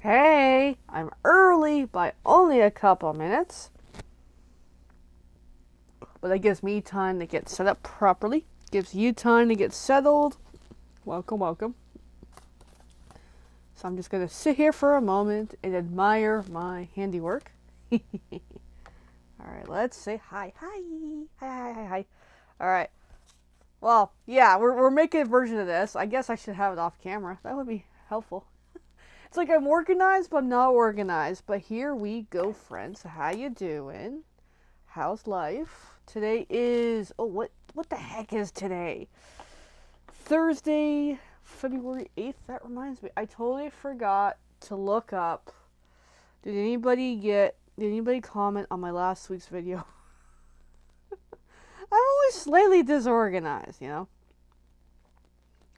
Hey, I'm early by only a couple minutes, but that gives me time to get set up properly. Gives you time to get settled. Welcome, welcome. So I'm just gonna sit here for a moment and admire my handiwork. All right, let's say hi, hi, hi. All right. Well, yeah, we're making a version of this. I guess I should have it off camera. That would be helpful. It's like I'm organized, but I'm not organized. But here we go, friends. How you doing? How's life? Today is what the heck is today? Thursday, February 8th. That reminds me. I totally forgot to look up. Did anybody comment on my last week's video? I'm always slightly disorganized, you know?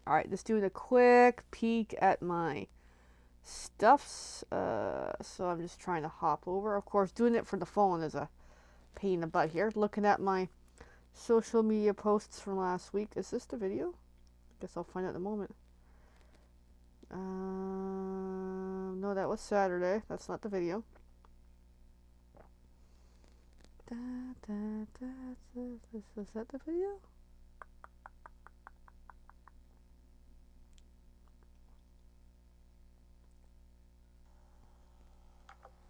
Alright, just doing a quick peek at my stuffs. So I'm just trying to hop over. Of course, doing it for the phone is a pain in the butt here. Looking at my social media posts from last week. Is this the video? Guess I'll find out in a moment. No, that was Saturday. That's not the video. Is that the video?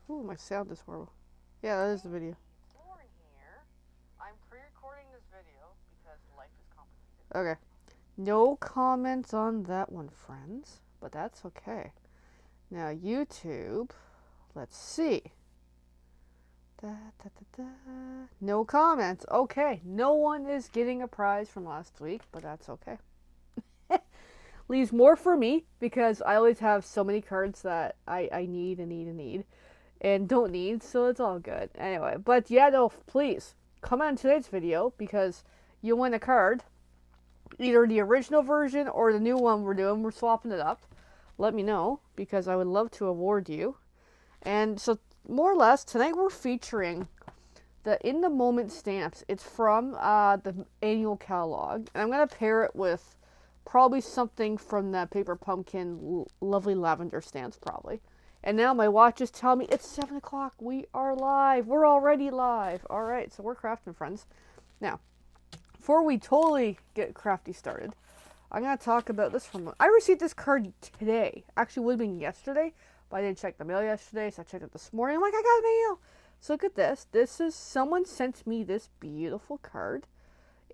Ooh, my sound is horrible. Yeah, that is the video. Lauren here. I'm pre-recording this video because life is complicated. Okay. No comments on that one, friends, but that's okay. Now, YouTube, let's see. No comments. Okay, no one is getting a prize from last week, but that's okay. Leaves more for me because I always have so many cards that I need and don't need, so it's all good. Anyway, but yeah, no, please comment on today's video because you'll win a card. Either the original version or the new one we're doing. We're swapping it up. Let me know because I would love to award you. And so, more or less, tonight we're featuring the In the Moment stamps. It's from the annual catalog. And I'm going to pair it with probably something from the Paper Pumpkin Lovely Lavender stamps, probably. And now my watch is telling me it's 7 o'clock. We are live. We're already live. All right, so we're crafting, friends. Now, before we totally get crafty started, I'm going to talk about this from... I received this card today. Actually, would have been yesterday, but I didn't check the mail yesterday, so I checked it this morning. I'm like, I got mail! So look at this. This is... Someone sent me this beautiful card,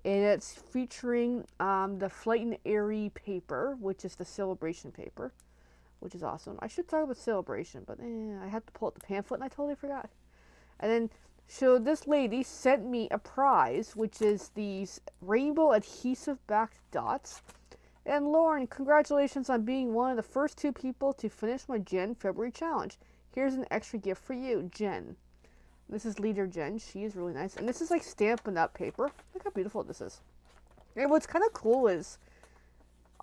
and it's featuring the Flight and Airy paper, which is the Sale-a-bration paper, which is awesome. I should talk about Sale-a-bration, but I had to pull out the pamphlet, and I totally forgot. And then... So this lady sent me a prize, which is these rainbow adhesive backed dots. And Lauren, congratulations on being one of the first 2 people to finish my Jen February challenge. Here's an extra gift for you, Jen. This is Leader Jen. She is really nice. And this is like Stampin' Up! Paper. Look how beautiful this is. And what's kind of cool is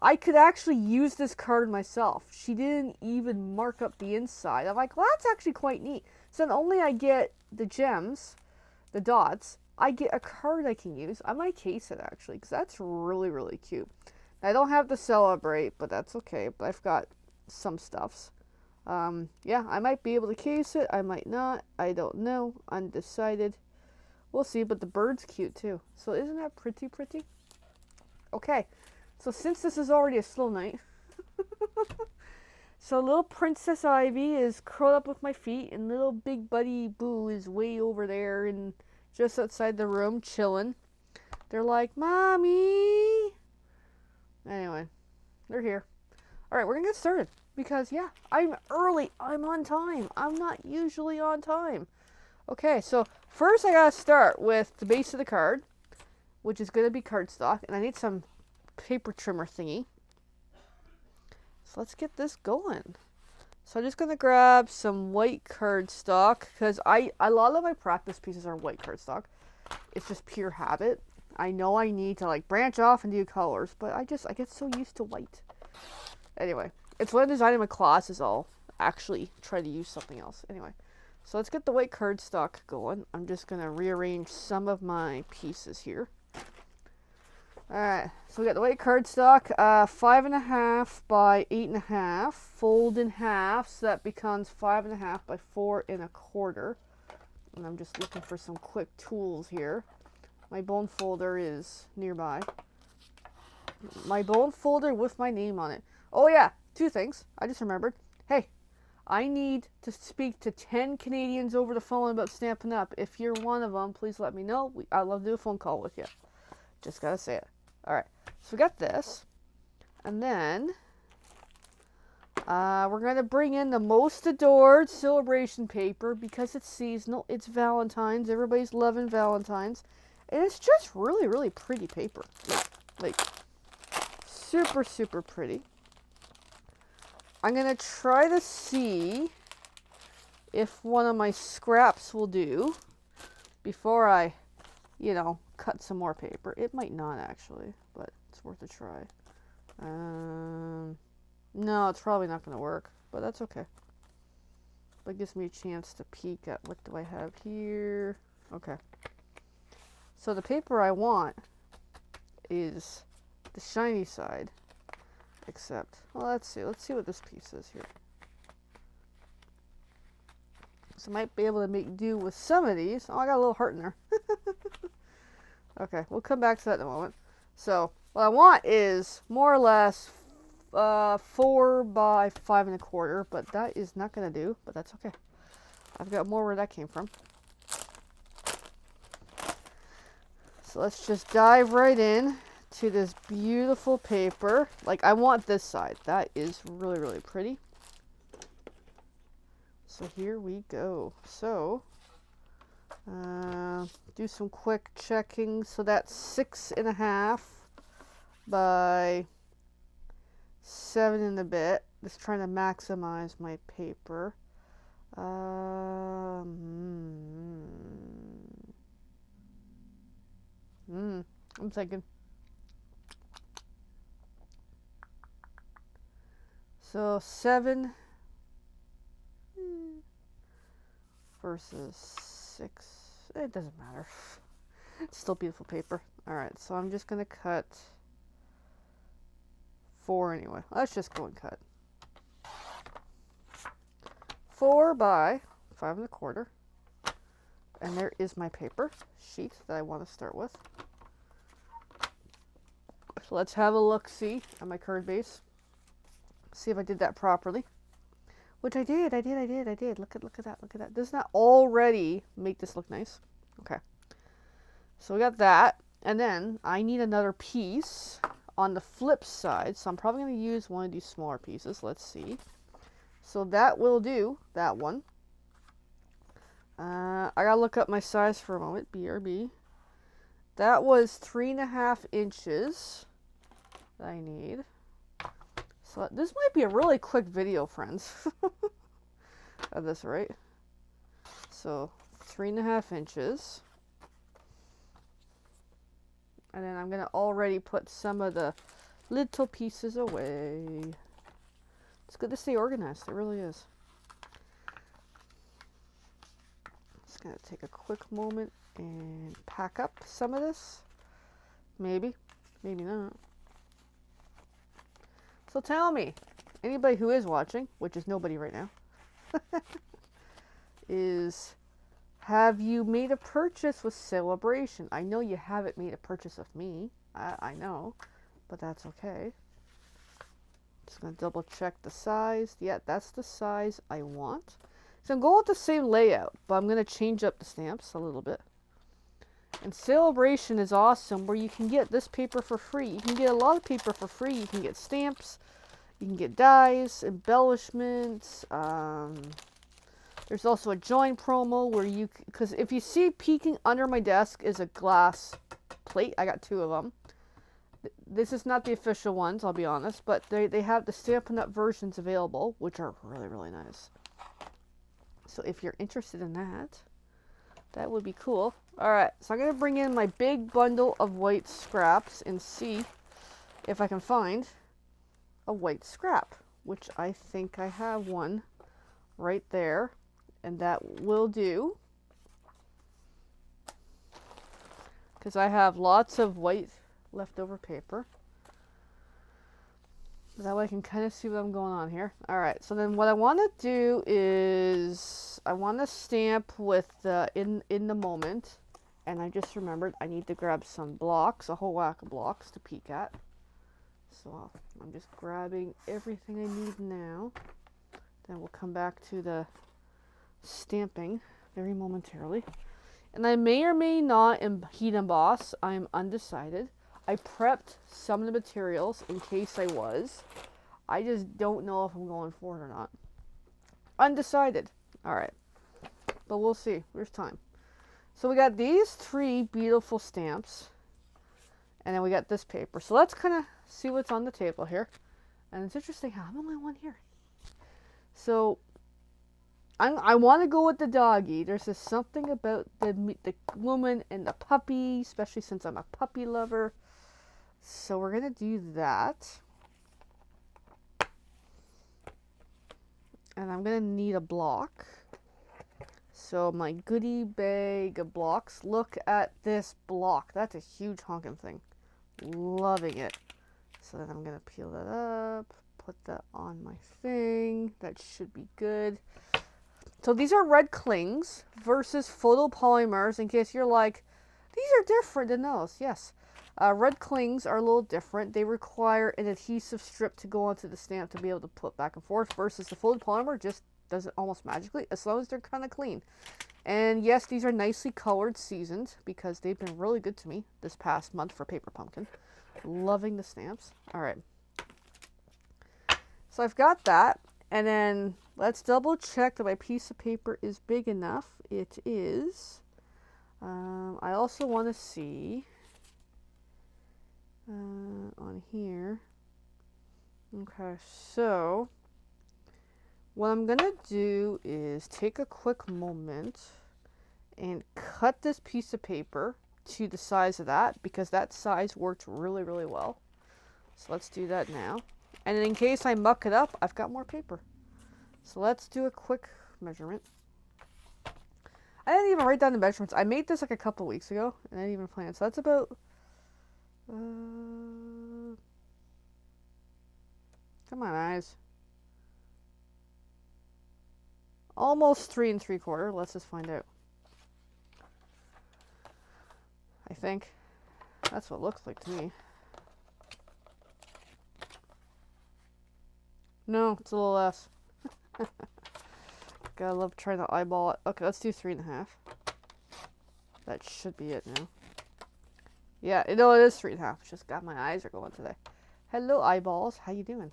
I could actually use this card myself. She didn't even mark up the inside. I'm like, well, that's actually quite neat. So not only I get the gems, the dots, I get a card I can use. I might case it actually, because that's really, really cute. I don't have to celebrate, but that's okay. But I've got some stuffs. Yeah, I might be able to case it. I might not. I don't know. Undecided. We'll see, but the bird's cute too. So isn't that pretty, pretty? Okay, so since this is already a slow night, so little Princess Ivy is curled up with my feet, and little Big Buddy Boo is way over there and just outside the room chilling. They're like, Mommy! Anyway, they're here. Alright, we're gonna get started. Because, yeah, I'm early. I'm on time. I'm not usually on time. Okay, so first I gotta start with the base of the card, which is gonna be cardstock, and I need some paper trimmer thingy. So let's get this going. So I'm just going to grab some white cardstock because a lot of my practice pieces are white cardstock. It's just pure habit. I know I need to like branch off and do colors, but I get so used to white. Anyway, it's when I'm designing my classes I'll actually try to use something else. Anyway, so let's get the white cardstock going. I'm just going to rearrange some of my pieces here. Alright, so we got the white cardstock, 5.5 by 8.5, fold in half, so that becomes 5.5 by 4.25. And I'm just looking for some quick tools here. My bone folder is nearby. My bone folder with my name on it. Oh yeah, 2 things. I just remembered. Hey, I need to speak to 10 Canadians over the phone about Stampin' Up. If you're one of them, please let me know. I'd love to do a phone call with you. Just gotta say it. Alright, so we got this. And then we're going to bring in the Most Adored Sale-a-bration paper because it's seasonal. It's Valentine's. Everybody's loving Valentine's. And it's just really, really pretty paper. Like super, super pretty. I'm going to try to see if one of my scraps will do before I, cut some more paper. It might not actually, but it's worth a try. No, it's probably not going to work, but that's okay. That gives me a chance to peek at what do I have here. Okay. So the paper I want is the shiny side, except, well, let's see what this piece is here. So I might be able to make do with some of these. Oh, I got a little heart in there. Okay, we'll come back to that in a moment. So what I want is more or less 4 by 5.25, but that is not going to do, but that's okay. I've got more where that came from. So let's just dive right in to this beautiful paper. Like, I want this side. That is really, really pretty. So here we go. So, do some quick checking. So that's 6.5 by 7 and a bit. Just trying to maximize my paper. I'm thinking. So 7 versus 6. It doesn't matter. It's still beautiful paper. Alright, so I'm just going to cut 4 anyway. Let's just go and cut. 4 by 5.25. And there is my paper sheet that I want to start with. So let's have a look-see at my card base. See if I did that properly. Which I did. Look at that. Doesn't that already make this look nice? Okay. So we got that. And then I need another piece on the flip side. So I'm probably going to use one of these smaller pieces. Let's see. So that will do. That one. I gotta look up my size for a moment. BRB. That was 3.5 inches that I need. So this might be a really quick video, friends. Of this, right? So 3.5 inches. And then I'm gonna already put some of the little pieces away. It's good to stay organized. It really is. Just gonna take a quick moment and pack up some of this. Maybe not. So tell me, anybody who is watching, which is nobody right now, have you made a purchase with Sale-a-bration? I know you haven't made a purchase of me. I know, but that's okay. Just gonna double check the size. Yeah, that's the size I want. So I'm going with the same layout, but I'm gonna change up the stamps a little bit. And Sale-a-bration is awesome, where you can get this paper for free. You can get a lot of paper for free. You can get stamps, you can get dies, embellishments. There's also a join promo where you, because if you see peeking under my desk is a glass plate. I got 2 of them. This is not the official ones, I'll be honest, but they have the Stampin' Up! Versions available, which are really, really nice. So if you're interested in that, that would be cool. Alright, so I'm going to bring in my big bundle of white scraps and see if I can find a white scrap, which I think I have one right there, and that will do. Because I have lots of white leftover paper. That way I can kind of see what I'm going on here. Alright, so then what I want to do is I want to stamp with the in the moment. And I just remembered I need to grab some blocks, a whole whack of blocks to peek at. So I'm just grabbing everything I need now. Then we'll come back to the stamping very momentarily. And I may or may not heat emboss. I'm undecided. I prepped some of the materials in case I was. I just don't know if I'm going for it or not. Undecided. Alright. But we'll see. There's time. So we got these 3 beautiful stamps. And then we got this paper. So let's kind of see what's on the table here. And it's interesting how I'm the only one here. So I want to go with the doggy. There's just something about the woman and the puppy, especially since I'm a puppy lover. So we're going to do that. And I'm going to need a block. So my goodie bag of blocks. Look at this block. That's a huge honking thing. Loving it. So then I'm going to peel that up. Put that on my thing. That should be good. So these are red clings versus photopolymers. In case you're like, these are different than those. Yes. Red clings are a little different. They require an adhesive strip to go onto the stamp to be able to put back and forth, versus the photopolymer just does it almost magically, as long as they're kind of clean. And yes, these are nicely colored, seasoned, because they've been really good to me this past month for Paper Pumpkin. Loving the stamps. All right. So I've got that. And then let's double check that my piece of paper is big enough. It is. I also want to see on here. Okay, so what I'm going to do is take a quick moment and cut this piece of paper to the size of that, because that size works really, really well. So let's do that now. And in case I muck it up, I've got more paper. So let's do a quick measurement. I didn't even write down the measurements. I made this like a couple weeks ago, and I didn't even plan. So that's about... come on, eyes. Almost 3 3/4. Let's just find out. I think. That's what it looks like to me. No, it's a little less. Gotta love trying to eyeball it. Okay, let's do 3 1/2. That should be it now. Yeah, no, it is 3 1/2. Just got my eyes are going today. Hello, eyeballs. How you doing?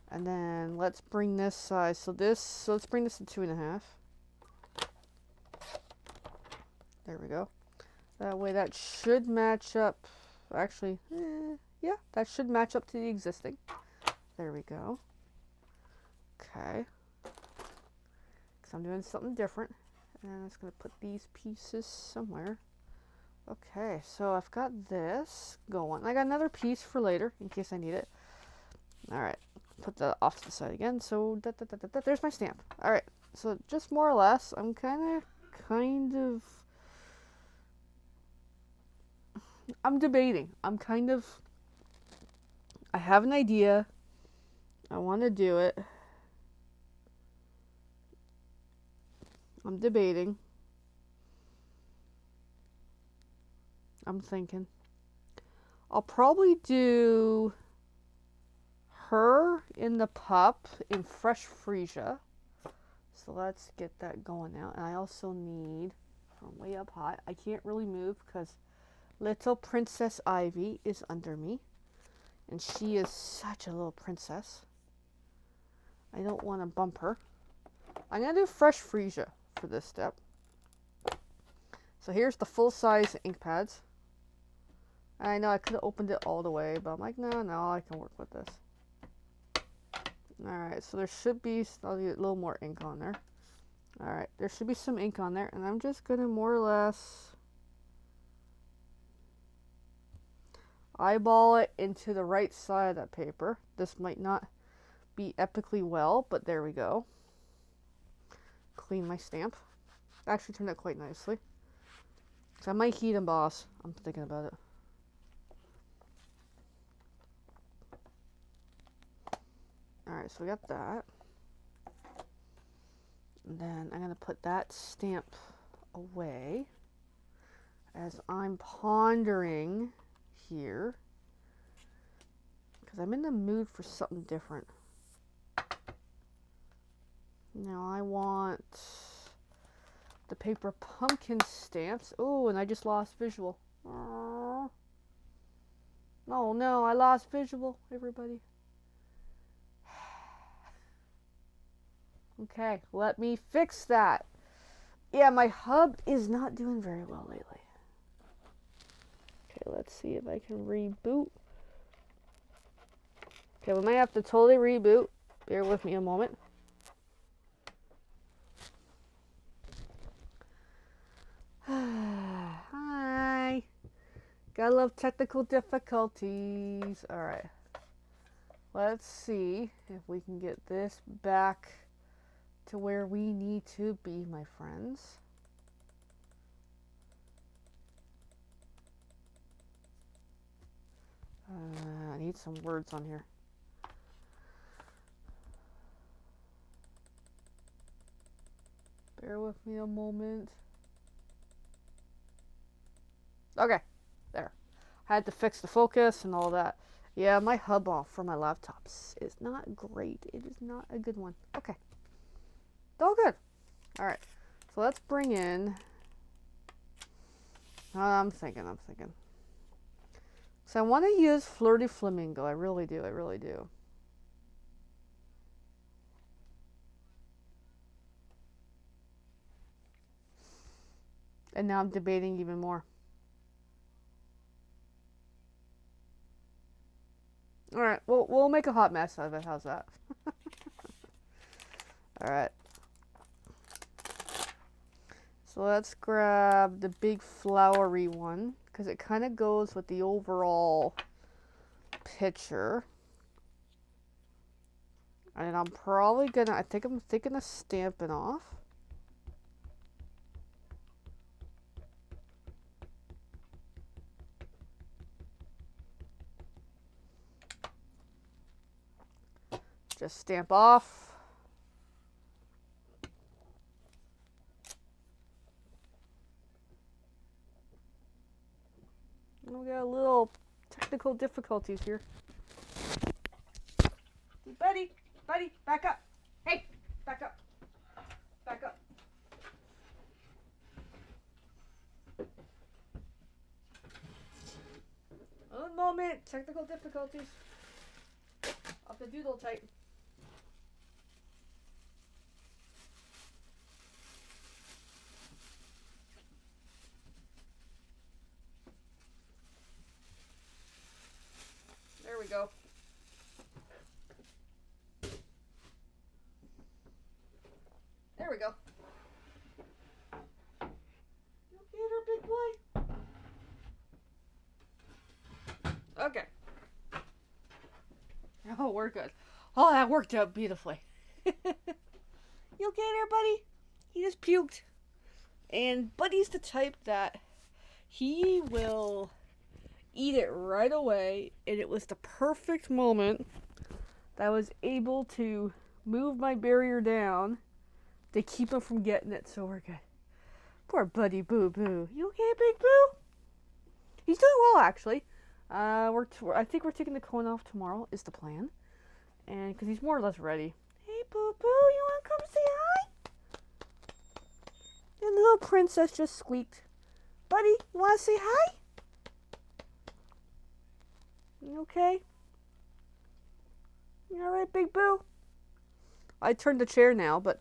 And then let's bring this size. So let's bring this to 2 1/2. There we go. That way that should match up. Actually, yeah, that should match up to the existing. There we go. Okay. Because I'm doing something different. And I'm just going to put these pieces somewhere. Okay, so I've got this going. I got another piece for later in case I need it. Alright, put that off to the side again. So, there's my stamp. Alright, so just more or less, I'm kind of... I'm debating. I have an idea. I want to do it. I'm debating. I'm thinking. I'll probably do her in the pup in fresh freesia. So let's get that going now. And I also need, from way up high, I can't really move because little Princess Ivy is under me. And she is such a little princess. I don't want to bump her. I'm going to do fresh freesia for this step. So here's the full-size ink pads. I know I could have opened it all the way, but I'm like, no, I can work with this. Alright, so there should be, I'll get a little more ink on there. Alright, there should be some ink on there, and I'm just going to more or less eyeball it into the right side of that paper. This might not be epically well, but there we go. Clean my stamp. Actually turned out quite nicely. So I might heat emboss. I'm thinking about it. Alright, so we got that. And then I'm going to put that stamp away as I'm pondering here. Because I'm in the mood for something different. Now I want the paper pumpkin stamps. Oh, and I just lost visual. Aww. Oh no, I lost visual, everybody. Okay, let me fix that. Yeah, my hub is not doing very well lately. Okay, let's see if I can reboot. Okay, we might have to totally reboot. Bear with me a moment. Hi. Gotta love technical difficulties. Alright. Let's see if we can get this back to where we need to be, my friends. I need some words on here. Bear with me a moment. Okay, there. I had to fix the focus and all that. Yeah, my hub off for my laptops is not great. It is not a good one. Okay. All good. Alright. So let's bring in... I'm thinking. So I want to use Flirty Flamingo. I really do. And now I'm debating even more. Alright, we'll make a hot mess out of it. How's that? Alright. So let's grab the big flowery one, because it kind of goes with the overall picture. And I'm probably gonna, I'm thinking of stamping off. Just stamp off. We got a little technical difficulties here. Buddy, back up. Hey, back up. One moment, technical difficulties. Of the doodle type. There we go. There we go. You get her, big boy. Okay. Oh, we're good. Oh, that worked out beautifully. You okay there, buddy? He just puked. And Buddy's the type that he will eat it right away, and it was the perfect moment that I was able to move my barrier down to keep him from getting it, so we're good. Poor Buddy Boo Boo. You okay, Big Boo? He's doing well, actually. I think we're taking the cone off tomorrow, is the plan. And because he's more or less ready. Hey, Boo Boo, you want to come say hi? And the little princess just squeaked. Buddy, you want to say hi? You okay? You alright, Big Boo? I turned the chair now, but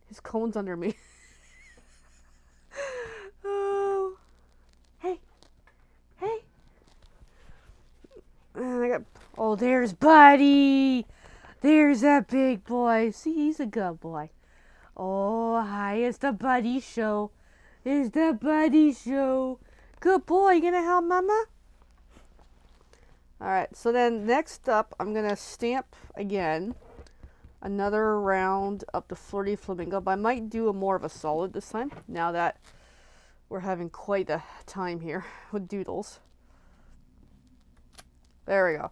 his cone's under me. Oh. Hey. Oh, there's Buddy. There's that big boy. See, he's a good boy. Oh, hi, it's the Buddy Show. It's the Buddy Show. Good boy. You gonna help Mama? Alright, so then next up, I'm gonna stamp again. Another round up the Flirty Flamingo, but I might do more of a solid this time, now that we're having quite a time here with doodles. There we go.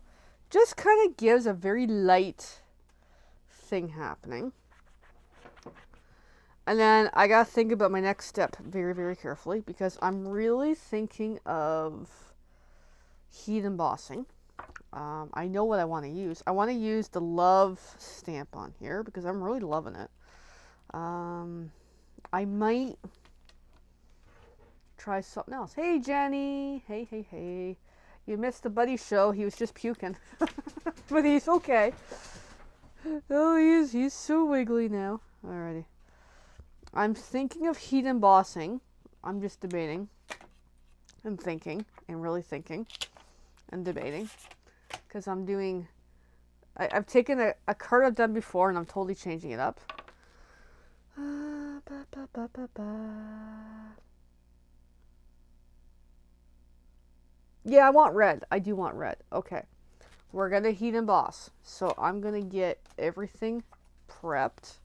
Just kind of gives a very light thing happening. And then I gotta think about my next step very, very carefully, because I'm really thinking of heat embossing. I know what I want to use. I want to use the love stamp on here because I'm really loving it. I might try something else. Hey, Jenny. Hey, hey, hey. You missed the buddy show. He was just puking. But he's okay. Oh, he's so wiggly now. Alrighty. I'm thinking of heat embossing. I'm just debating and thinking and really thinking and debating. Because I'm doing... I've taken a card I've done before and I'm totally changing it up. Yeah, I want red. I do want red. Okay. We're going to heat emboss. So I'm going to get everything prepped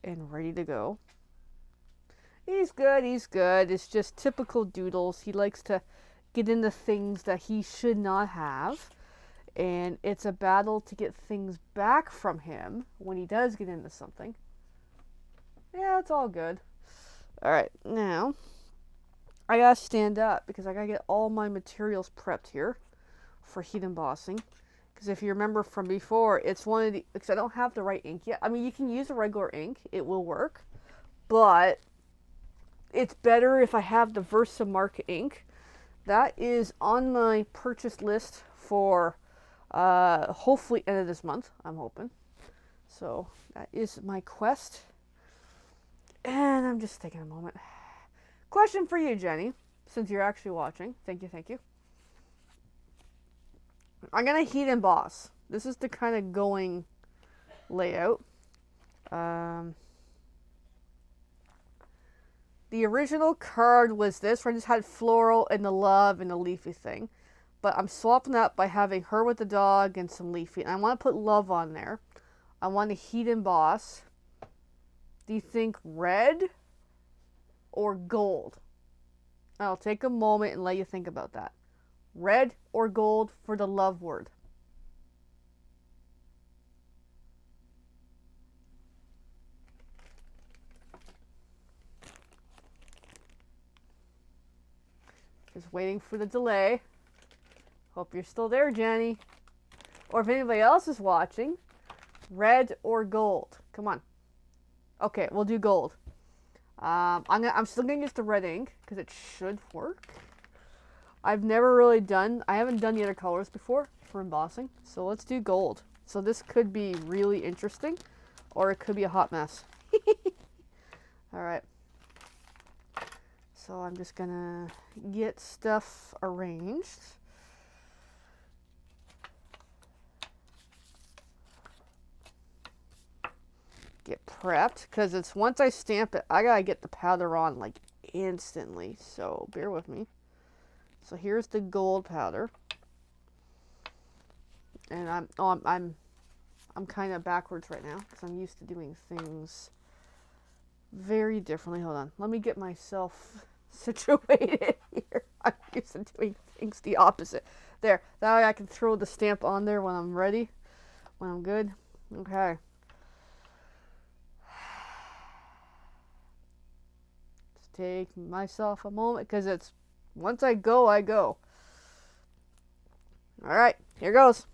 and ready to go. He's good. He's good. It's just typical Doodles. He likes to get into things that he should not have. And it's a battle to get things back from him when he does get into something. Yeah, it's all good. Alright, now I gotta stand up because I gotta get all my materials prepped here for heat embossing. Because if you remember from before, it's one of the... Because I don't have the right ink yet. I mean, you can use a regular ink. It will work. But it's better if I have the Versamark ink. That is on my purchase list for hopefully end of this month, I'm hoping. So that is my quest. And I'm just taking a moment. Question for you, Jenny, since you're actually watching. Thank you, thank you. I'm going to heat emboss. This is the kind of going layout. The original card was this, where I just had floral and the love and the leafy thing. But I'm swapping that by having her with the dog and some leafy. And I want to put love on there. I want to heat emboss. Do you think red or gold? I'll take a moment and let you think about that. Red or gold for the love word? Just waiting for the delay. Hope you're still there, Jenny. Or if anybody else is watching, red or gold? Come on. Okay, we'll do gold. I'm still gonna use the red ink because it should work. I haven't done the other colors before for embossing, so let's do gold. So this could be really interesting, or it could be a hot mess. All right. So I'm just gonna get stuff arranged. Get prepped, because it's once I stamp it, I gotta get the powder on like instantly. So bear with me. So here's the gold powder, and I'm kind of backwards right now because I'm used to doing things very differently. Hold on, let me get myself situated here. I'm used to doing things the opposite. There, that way I can throw the stamp on there when I'm ready, when I'm good. Okay. Just take myself a moment because it's once I go, I go. All right, here goes.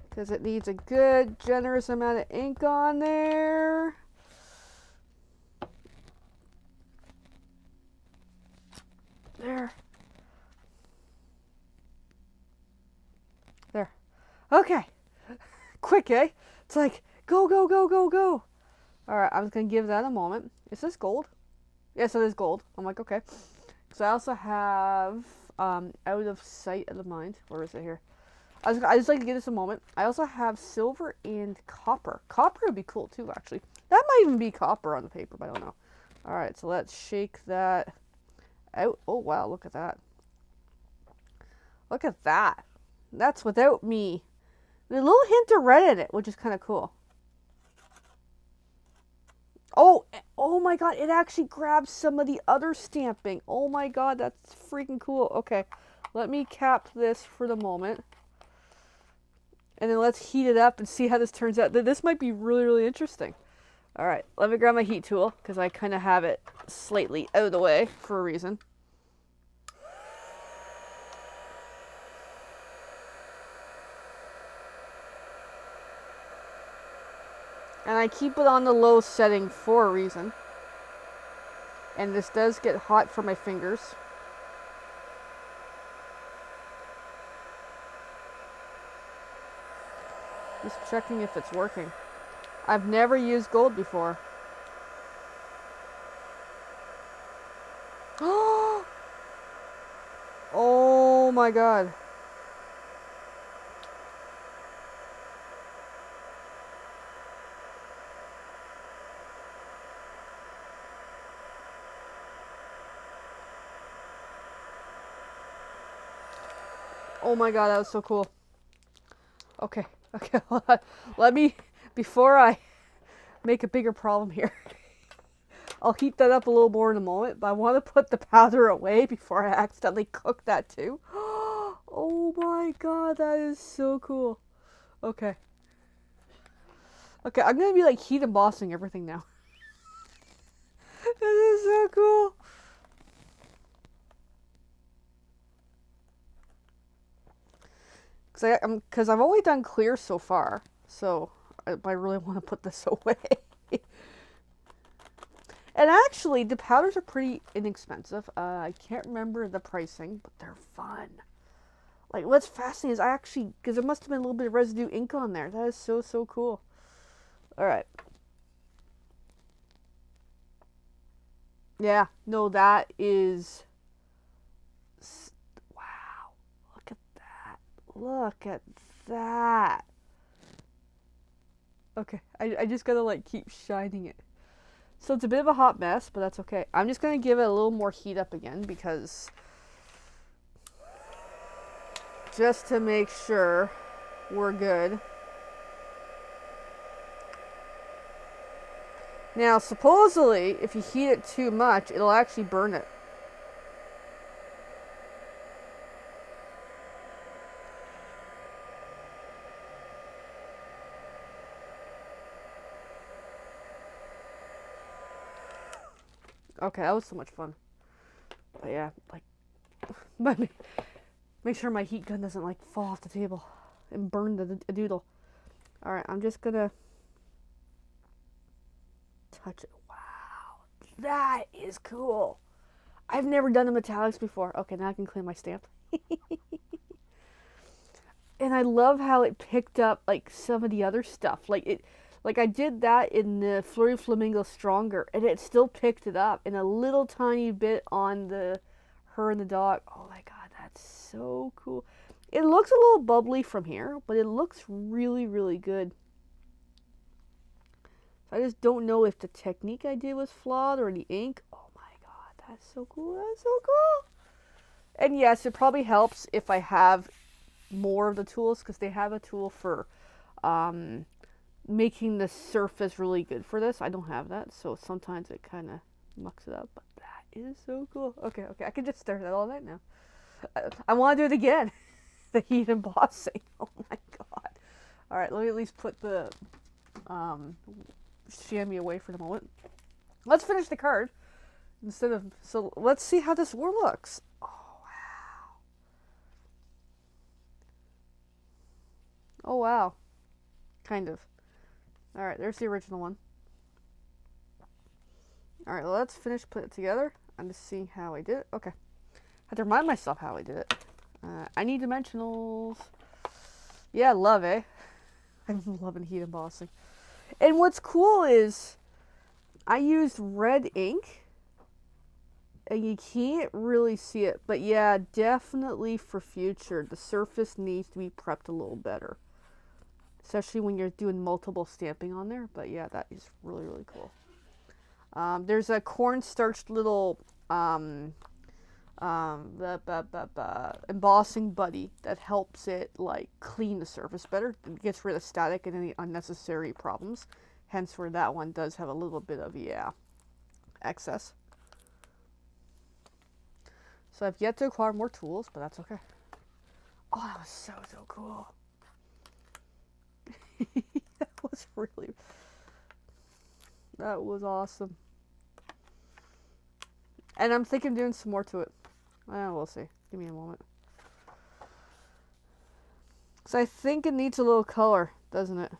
Because it needs a good, generous amount of ink on there. There. There. Okay. Quick, eh? It's like, go, go, go, go, go. All right, I'm just going to give that a moment. Is this gold? Yes, it is gold. I'm like, okay. So I also have out of sight, out of mind. Where is it here? I just like to give this a moment. I also have silver and copper. Copper would be cool too, actually. That might even be copper on the paper, but I don't know. All right, so let's shake that out. Oh, wow, look at that. Look at that. That's without me. And a little hint of red in it, which is kind of cool. Oh my god, it actually grabs some of the other stamping. Oh my god, that's freaking cool. Okay, let me cap this for the moment. And then let's heat it up and see how this turns out. This might be really, really interesting. All right, let me grab my heat tool because I kind of have it slightly out of the way for a reason. And I keep it on the low setting for a reason. And this does get hot for my fingers. Just checking if it's working. I've never used gold before. Oh my god. Oh my god, that was so cool. Okay, okay, hold on. Let me, before I make a bigger problem here, I'll heat that up a little more in a moment, but I want to put the powder away before I accidentally cook that too. Oh my god, that is so cool. Okay. Okay, I'm gonna be like heat embossing everything now. This is so cool. Because I've only done clear so far, so I really want to put this away. And actually, the powders are pretty inexpensive. I can't remember the pricing, but they're fun. Like, what's fascinating is I actually, because there must have been a little bit of residue ink on there. That is so, so cool. All right. Yeah, no, that is... Wow. Look at that. Look at that. Okay, I just gotta, like, keep shining it. So it's a bit of a hot mess, but that's okay. I'm just gonna give it a little more heat up again because... just to make sure we're good. Now, supposedly, if you heat it too much, it'll actually burn it. Okay, that was so much fun. But yeah, like, make sure my heat gun doesn't like fall off the table and burn the doodle. All right, I'm just gonna touch it. Wow, that is cool. I've never done the metallics before. Okay, now I can clean my stamp. And I love how it picked up like some of the other stuff. Like I did that in the Flurry Flamingo Stronger, and it still picked it up, and a little tiny bit on the her and the dog. Oh my god, that's so cool. It looks a little bubbly from here, but it looks really, really good. So I just don't know if the technique I did was flawed or the ink. Oh my god, that's so cool. That's so cool. And yes, it probably helps if I have more of the tools, because they have a tool for making the surface really good for this. I don't have that, so sometimes it kind of mucks it up, but that is so cool. Okay, I can just stare at that all night now. I want to do it again. The heat embossing. Oh my god. All right, let me at least put the chamois away for the moment. Let's finish the card so let's see how this war looks. Oh wow. Oh wow. Kind of. All right, there's the original one. All right, let's finish putting it together. I'm just seeing how I did it. Okay. I have to remind myself how I did it. I need dimensionals. Yeah, love, eh? I'm loving heat embossing. And what's cool is I used red ink, and you can't really see it. But yeah, definitely for future, the surface needs to be prepped a little better. Especially when you're doing multiple stamping on there. But yeah, that is really, really cool. There's a cornstarch little embossing buddy that helps it like clean the surface better. It gets rid of static and any unnecessary problems. Hence where that one does have a little bit of, excess. So I've yet to acquire more tools, but that's okay. Oh, that was so, so cool. That was awesome. And I'm thinking of doing some more to it. We'll see. Give me a moment. So I think it needs a little color, doesn't it?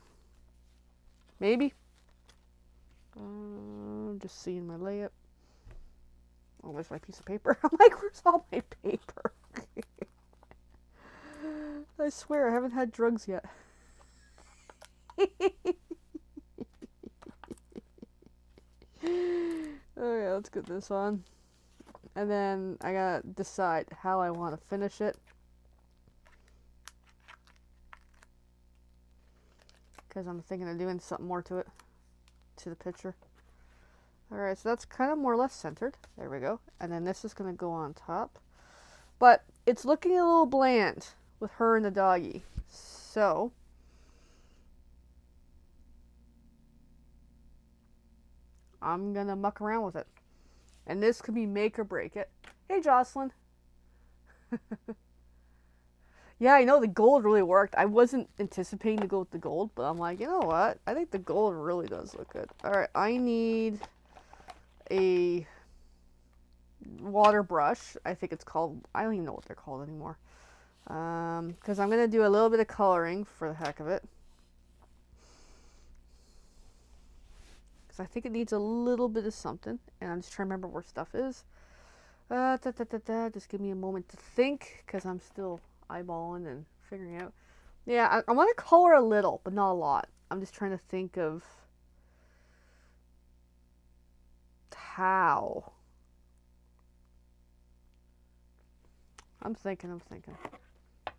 Maybe. Just seeing my layup. Oh, where's my piece of paper? I'm like, where's all my paper? I swear I haven't had drugs yet. Okay, let's get this on. And then I gotta decide how I want to finish it. Because I'm thinking of doing something more to it. To the picture. Alright, so that's kind of more or less centered. There we go. And then this is going to go on top. But it's looking a little bland with her and the doggy. So I'm going to muck around with it. And this could be make or break it. Hey, Jocelyn. Yeah, I know the gold really worked. I wasn't anticipating to go with the gold, but I'm like, you know what? I think the gold really does look good. Alright, I need a water brush. I think it's called, I don't even know what they're called anymore. Because I'm going to do a little bit of coloring for the heck of it. Because I think it needs a little bit of something. And I'm just trying to remember where stuff is. Just give me a moment to think, because I'm still eyeballing and figuring out. Yeah, I want to color a little, but not a lot. I'm just trying to think of how. I'm thinking. I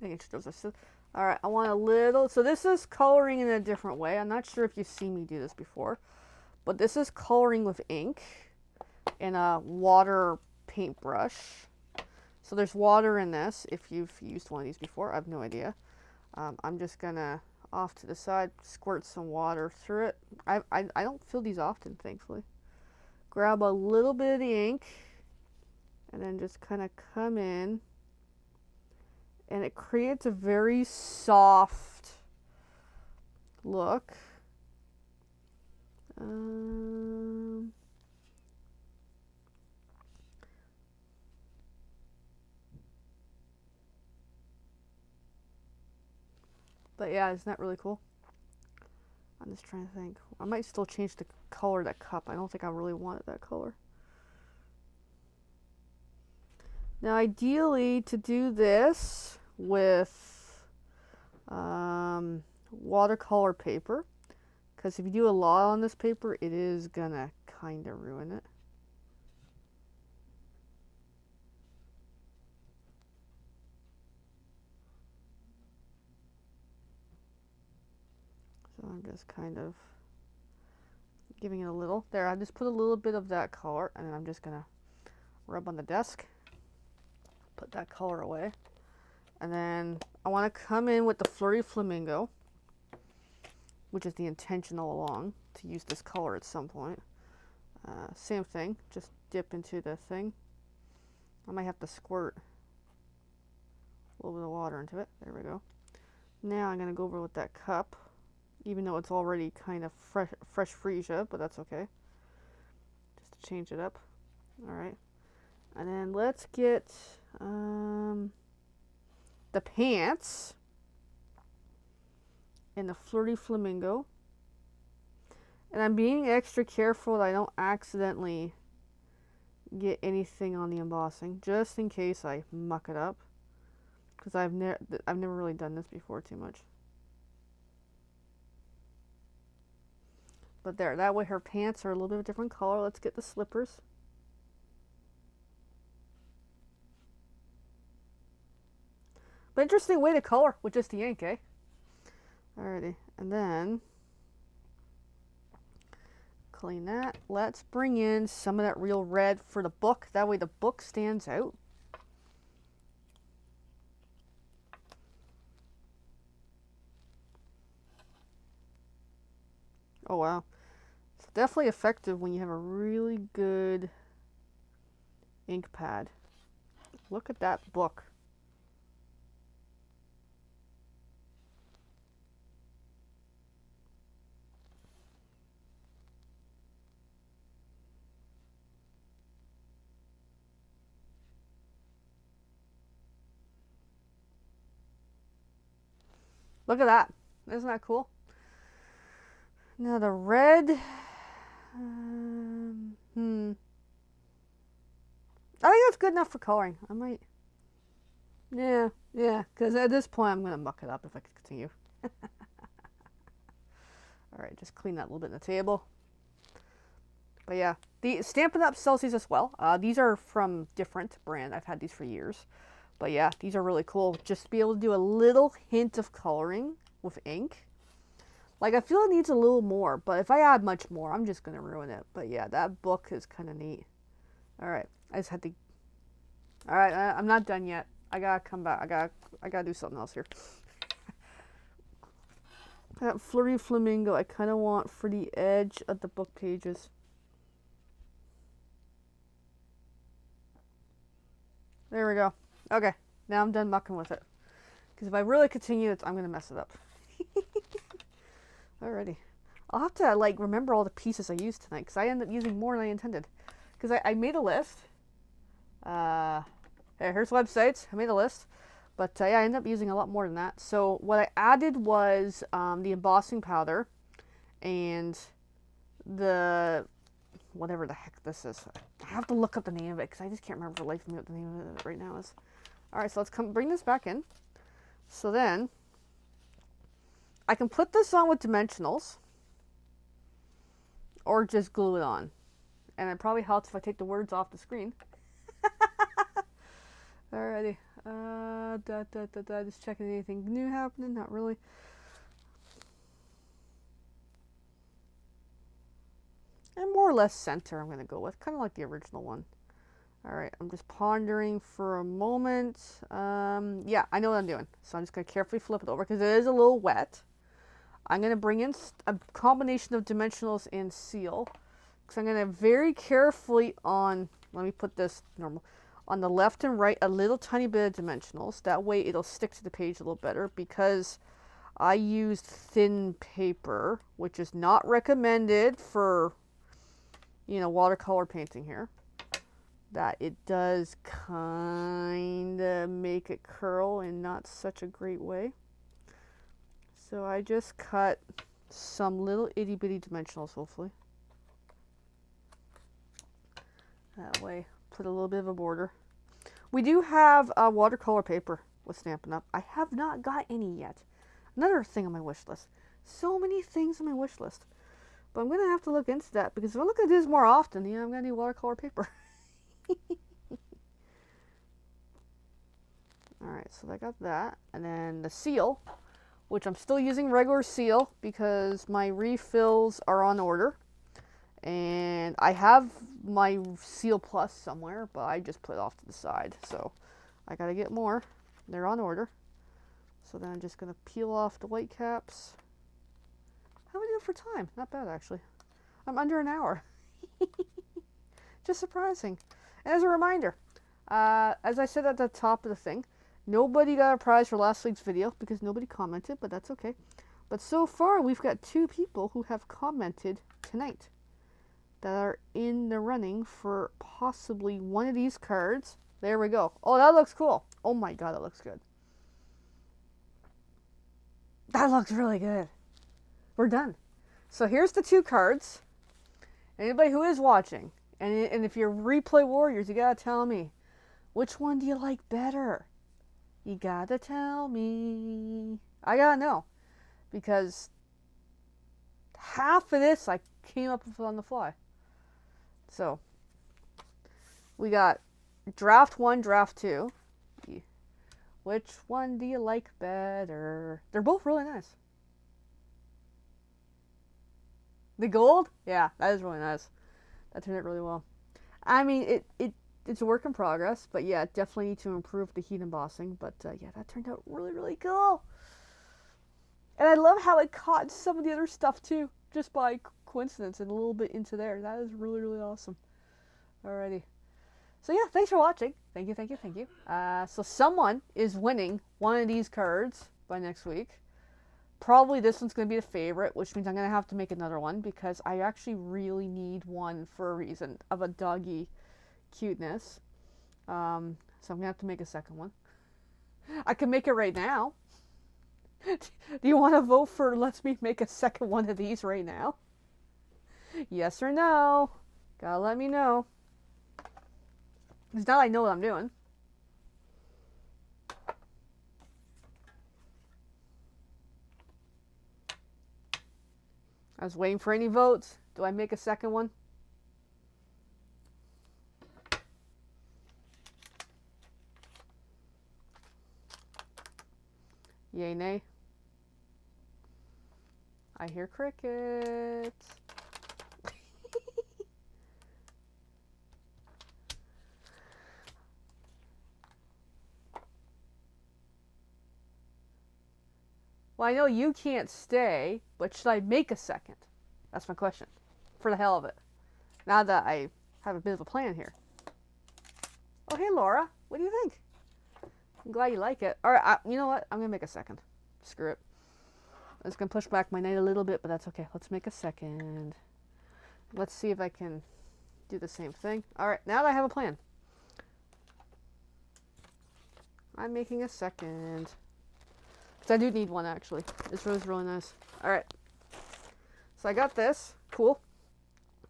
think those are. Alright, I want a little. So this is coloring in a different way. I'm not sure if you've seen me do this before. But this is coloring with ink in a water paintbrush. So there's water in this. If you've used one of these before, I have no idea. I'm just going to, off to the side, squirt some water through it. I don't fill these often, thankfully. Grab a little bit of the ink. And then just kind of come in. And it creates a very soft look. But yeah, isn't that really cool? I'm just trying to think. I might still change the color of that cup. I don't think I really wanted that color. Now, ideally, to do this with watercolor paper, because if you do a lot on this paper, it is gonna kind of ruin it. So I'm just kind of giving it a little. There, I just put a little bit of that color, and then I'm just gonna rub on the desk. Put that color away. And then I want to come in with the Flirty Flamingo, which is the intention all along, to use this color at some point. Same thing, just dip into the thing. I might have to squirt a little bit of water into it. There we go. Now I'm going to go over with that cup, even though it's already kind of fresh freesia, but that's okay. Just to change it up. Alright. And then let's get the pants in the Flirty Flamingo. And I'm being extra careful that I don't accidentally get anything on the embossing, just in case I muck it up. Because I've never really done this before too much. But there, that way her pants are a little bit of a different color. Let's get the slippers. But interesting way to color with just the ink, eh? Alrighty, and then clean that. Let's bring in some of that real red for the book. That way the book stands out. Oh wow. It's definitely effective when you have a really good ink pad. Look at that book. Look at that. Isn't that cool? Now the red. I think that's good enough for coloring. I might. Yeah, because at this point I'm going to muck it up if I can continue. Alright, just clean that a little bit in the table. But yeah, the Stampin' Up! Sells these as well. These are from different brand. I've had these for years. But yeah, these are really cool. Just to be able to do a little hint of coloring with ink. Like, I feel it needs a little more, but if I add much more, I'm just going to ruin it. But yeah, that book is kind of neat. Alright, I just had to... Alright, I'm not done yet. I gotta come back. I gotta do something else here. That flirty flamingo I kind of want for the edge of the book pages. There we go. Okay, now I'm done mucking with it. Because if I really continue, I'm going to mess it up. Alrighty. I'll have to, like, remember all the pieces I used tonight. Because I ended up using more than I intended. Because I made a list. Here's websites. I made a list. But yeah, I ended up using a lot more than that. So what I added was the embossing powder. And the... whatever the heck this is. I have to look up the name of it. Because I just can't remember for the life of me what the name of it right now is. Alright, so let's bring this back in. So then, I can put this on with dimensionals, or just glue it on. And it probably helps if I take the words off the screen. Alrighty. Just checking anything new happening. Not really. And more or less center I'm going to go with. Kind of like the original one. Alright, I'm just pondering for a moment. Yeah, I know what I'm doing. So I'm just going to carefully flip it over because it is a little wet. I'm going to bring in a combination of dimensionals and seal. Because I'm going to very carefully let me put this normal, on the left and right, a little tiny bit of dimensionals. That way it'll stick to the page a little better because I used thin paper, which is not recommended for, watercolor painting here. That it does kind of make it curl in not such a great way. So I just cut some little itty bitty dimensionals, hopefully. That way, put a little bit of a border. We do have watercolor paper with Stampin' Up! I have not got any yet. Another thing on my wish list. So many things on my wish list. But I'm going to have to look into that because if I look at this more often, I'm going to need watercolor paper. Alright, so I got that. And then the seal, which I'm still using regular seal because my refills are on order. And I have my Seal Plus somewhere, but I just put it off to the side. So I gotta get more. They're on order. So then I'm just gonna peel off the white caps. How am I doing for time? Not bad, actually. I'm under an hour. Just surprising. And as a reminder, as I said at the top of the thing, nobody got a prize for last week's video because nobody commented, but that's okay. But so far, we've got 2 people who have commented tonight that are in the running for possibly one of these cards. There we go. Oh, that looks cool. Oh my god, that looks good. That looks really good. We're done. So here's the 2 cards. Anybody who is watching, and if you're Replay Warriors, you gotta tell me, which one do you like better? You gotta tell me. I gotta know. Because half of this I came up with on the fly. So, we got draft 1, draft 2. Which one do you like better? They're both really nice. The gold? Yeah, that is really nice. That turned out really well. I mean, it's a work in progress, but yeah, definitely need to improve the heat embossing. But yeah, that turned out really, really cool. And I love how it caught some of the other stuff too, just by coincidence and a little bit into there. That is really, really awesome. Alrighty. So yeah, thanks for watching. Thank you, thank you, thank you. So someone is winning one of these cards by next week. Probably this one's going to be the favorite, which means I'm going to have to make another one because I actually really need one for a reason of a doggy cuteness. So I'm going to have to make a second one. I can make it right now. Do you want to vote for let's me make a second one of these right now? Yes or no? Gotta let me know. Because now I know what I'm doing. I was waiting for any votes. Do I make a second one? Yay, nay? I hear crickets. Well, I know you can't stay, but should I make a second? That's my question. For the hell of it. Now that I have a bit of a plan here. Oh, hey, Laura. What do you think? I'm glad you like it. Alright, you know what? I'm going to make a second. Screw it. I'm just going to push back my night a little bit, but that's okay. Let's make a second. Let's see if I can do the same thing. Alright, now that I have a plan. I'm making a second. Because I do need one, actually. This rose is really nice. Alright. So I got this. Cool.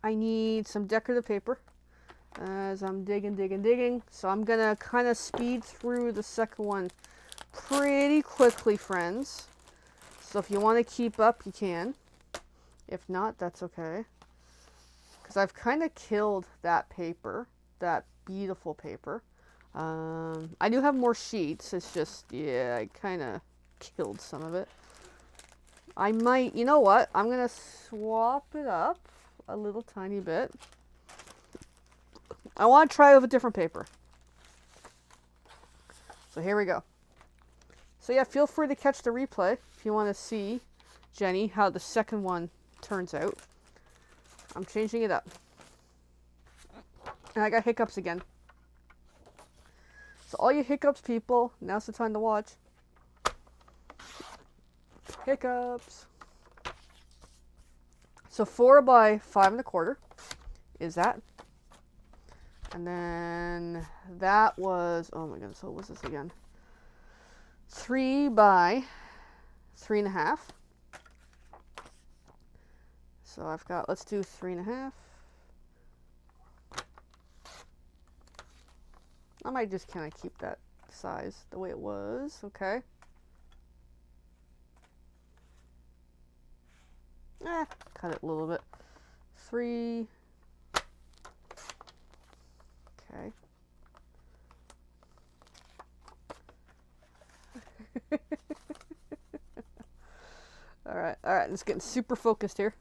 I need some decorative paper. As I'm digging. So I'm going to kind of speed through the second one pretty quickly, friends. So if you want to keep up, you can. If not, that's okay. Because I've kind of killed that paper. That beautiful paper. I do have more sheets. It's just, yeah, I kind of killed some of it. I might, you know what? I'm going to swap it up a little tiny bit. I want to try with a different paper. So here we go. So yeah, feel free to catch the replay if you want to see, Jenny, how the second one turns out. I'm changing it up. And I got hiccups again. So all you hiccups people, now's the time to watch. Hiccups. So 4 by 5 1/4 is that. And then that was, oh my goodness, what was this again? 3 by 3 1/2. So I've got, let's do 3 1/2. I might just kind of keep that size the way it was, okay. Cut it a little bit. 3. Okay. Alright, it's getting super focused here.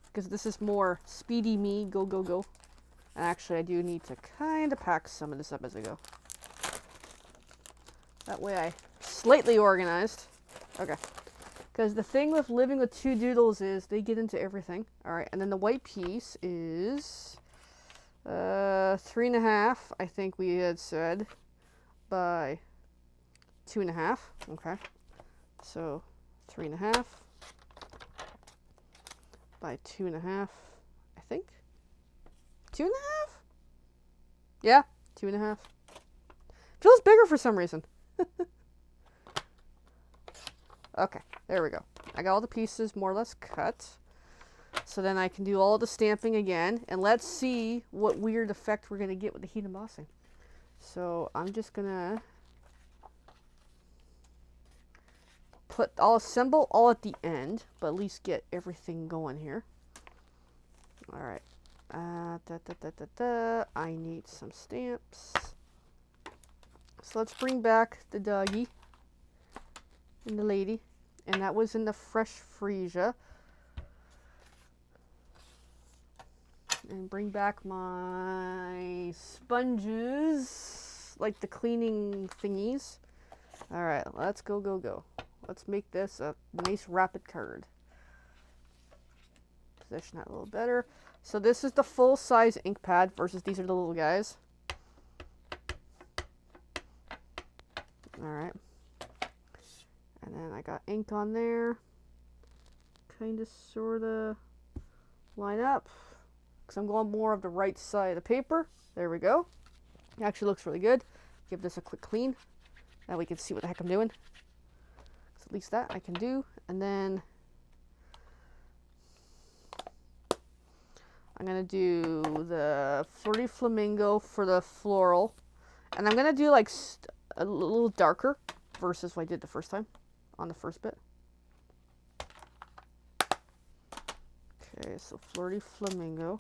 Because this is more speedy me, go. And actually, I do need to kind of pack some of this up as I go. That way I slightly organized. Okay. Because the thing with living with 2 doodles is they get into everything. Alright, and then the white piece is 3 1/2, I think we had said, by 2 1/2. Okay. So 3 1/2 by 2 1/2, I think. 2 1/2? Yeah, 2 1/2. Feels bigger for some reason. Okay, there we go. I got all the pieces more or less cut. So then I can do all the stamping again. And let's see what weird effect we're going to get with the heat embossing. So I'm just going to I'll assemble all at the end, but at least get everything going here. Alright. I need some stamps. So let's bring back the doggy and the lady. And that was in the fresh freesia. And bring back my sponges, like the cleaning thingies. Alright, let's go. Let's make this a nice rapid card. Position that a little better. So this is the full size ink pad versus these are the little guys. Alright. And then I got ink on there. Kinda sorta line up. Because I'm going more of the right side of the paper. There we go. It actually looks really good. Give this a quick clean. Now we can see what the heck I'm doing. So At least that I can do. And then I'm going to do the Flirty Flamingo for the floral. And I'm going to do like a little darker versus what I did the first time on the first bit. Okay, so Flirty Flamingo.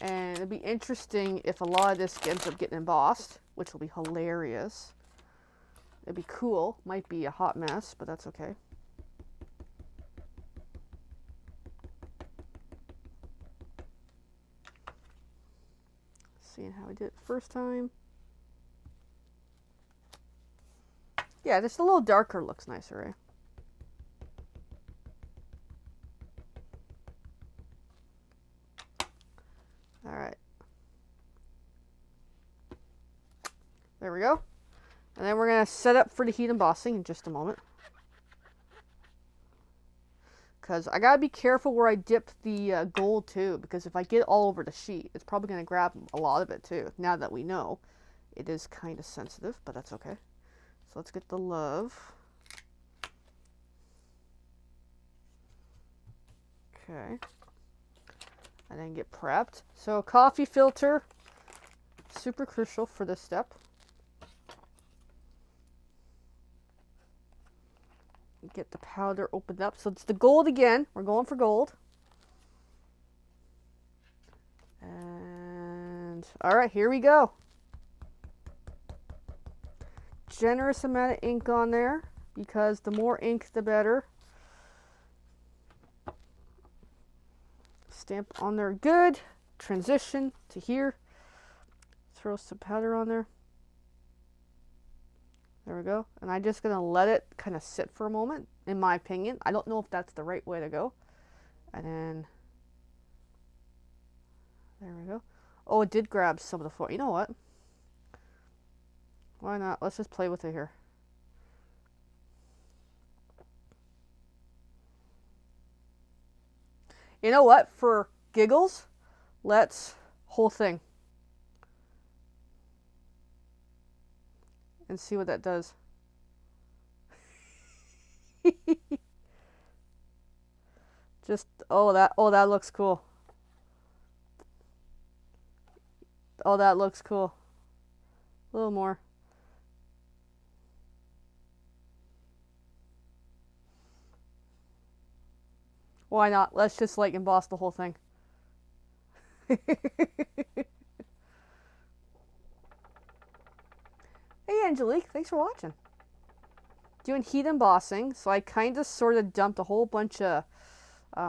And it'd be interesting if a lot of this ends up getting embossed, which will be hilarious. It'd be cool. Might be a hot mess, but that's okay. Seeing how I did it the first time. Yeah, just a little darker looks nicer, eh? Alright. There we go. And then we're going to set up for the heat embossing in just a moment. Because I got to be careful where I dip the gold too. Because if I get it all over the sheet, it's probably going to grab a lot of it too. Now that we know, it is kind of sensitive, but that's okay. So let's get the love. Okay. And then get prepped. So coffee filter, super crucial for this step. Get the powder opened up. So it's the gold again. We're going for gold. And all right, here we go. Generous amount of ink on there because the more ink, the better. Stamp on there. Good. Transition to here. Throw some powder on there. There we go. And I'm just going to let it kind of sit for a moment, in my opinion. I don't know if that's the right way to go. And then, there we go. Oh, it did grab some of the foil. You know what? Why not? Let's just play with it here. You know what? For giggles, let's whole thing. And see what that does. Just, oh that looks cool. Oh, that looks cool. A little more. Why not? Let's just like emboss the whole thing. Hey Angelique, thanks for watching. Doing heat embossing, so I kind of sort of dumped a whole bunch of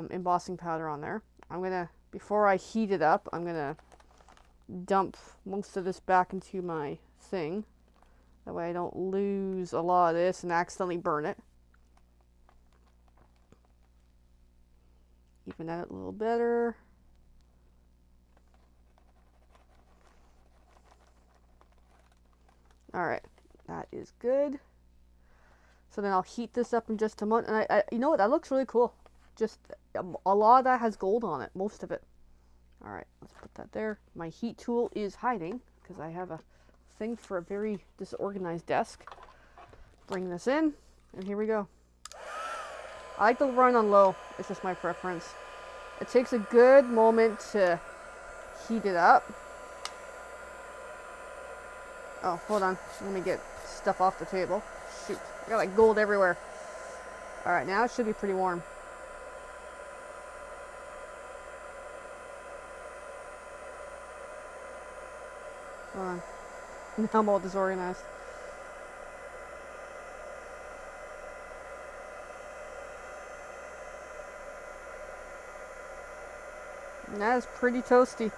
embossing powder on there. I'm gonna, before I heat it up, I'm gonna dump most of this back into my thing. That way I don't lose a lot of this and accidentally burn it. Even that a little better. Alright, that is good. So then I'll heat this up in just a moment. And I you know what, that looks really cool. Just a lot of that has gold on it, most of it. Alright, let's put that there. My heat tool is hiding because I have a thing for a very disorganized desk. Bring this in, and here we go. I like to run on low, it's just my preference. It takes a good moment to heat it up. Oh, hold on. Let me get stuff off the table. Shoot. I got like gold everywhere. Alright, now it should be pretty warm. Hold on. Now I'm all disorganized. And that is pretty toasty.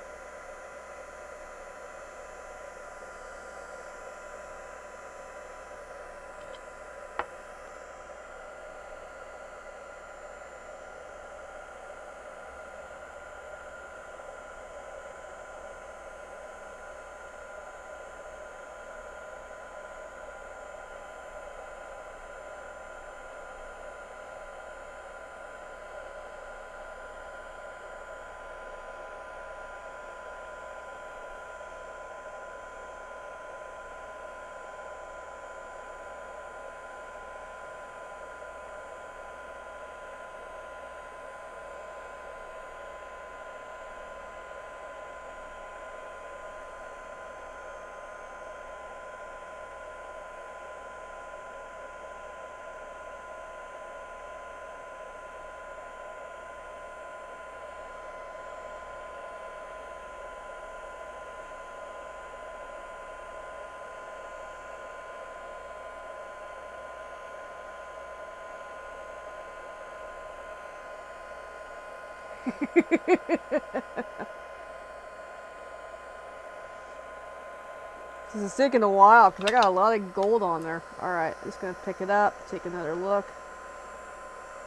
This is taking a while because I got a lot of gold on there. Alright, I'm just going to pick it up, take another look.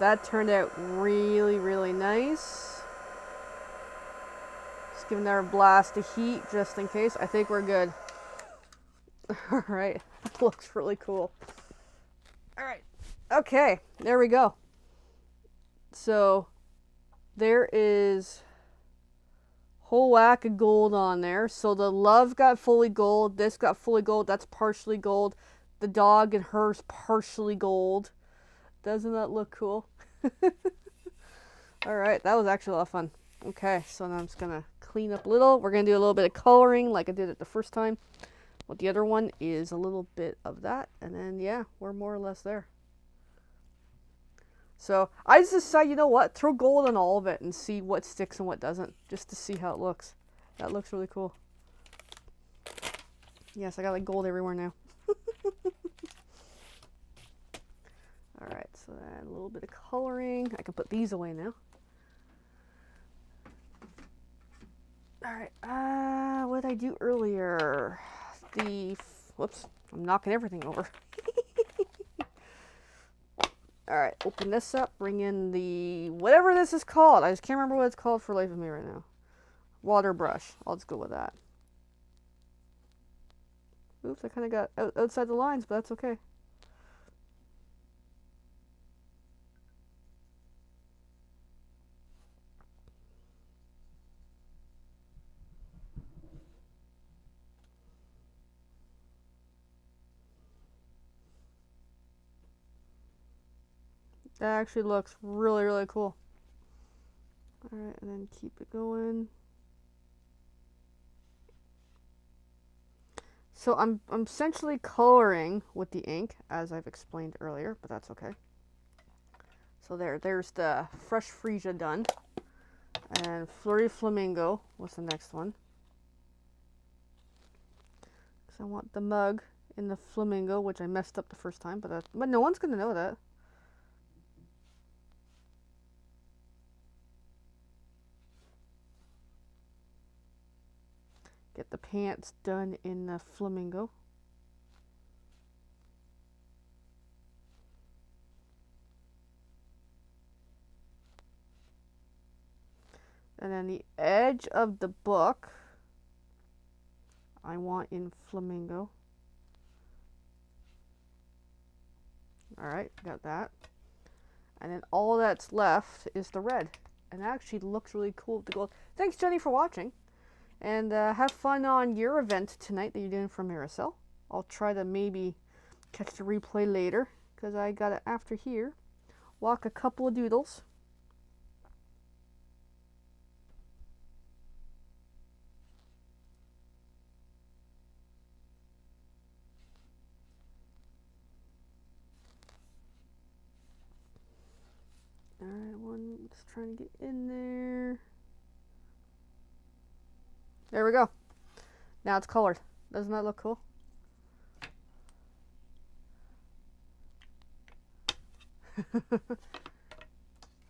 That turned out really, really nice. Just give another blast of heat just in case. I think we're good. Alright, that looks really cool. Alright, okay, there we go. So, there is whole whack of gold on there. So the love got fully gold. This got fully gold. That's partially gold. The dog and hers partially gold. Doesn't that look cool? Alright, that was actually a lot of fun. Okay, so now I'm just going to clean up a little. We're going to do a little bit of coloring like I did it the first time. Well, the other one is a little bit of that. And then, yeah, we're more or less there. So I just decided, you know what, throw gold on all of it and see what sticks and what doesn't, just to see how it looks. That looks really cool. Yes, I got like gold everywhere now. Alright, so then a little bit of coloring. I can put these away now. Alright, what did I do earlier? Whoops, I'm knocking everything over. Alright, open this up, bring in the, whatever this is called. I just can't remember what it's called for the life of me right now. Water brush. I'll just go with that. Oops, I kind of got outside the lines, but that's okay. That actually looks really, really cool. Alright, and then keep it going. So I'm essentially coloring with the ink, as I've explained earlier, but that's okay. So there's the Fresh Freesia done. And Flurry Flamingo was the next one. Because I want the mug in the flamingo, which I messed up the first time, but no one's going to know that. Get the pants done in the flamingo. And then the edge of the book, I want in flamingo. Alright, got that. And then all that's left is the red. And that actually looks really cool with the gold. Thanks, Jenny, for watching. And have fun on your event tonight that you're doing for Maricel. I'll try to maybe catch the replay later, because I got it after here. Walk a couple of doodles. Alright, one just trying to get in there. There we go. Now it's colored. Doesn't that look cool?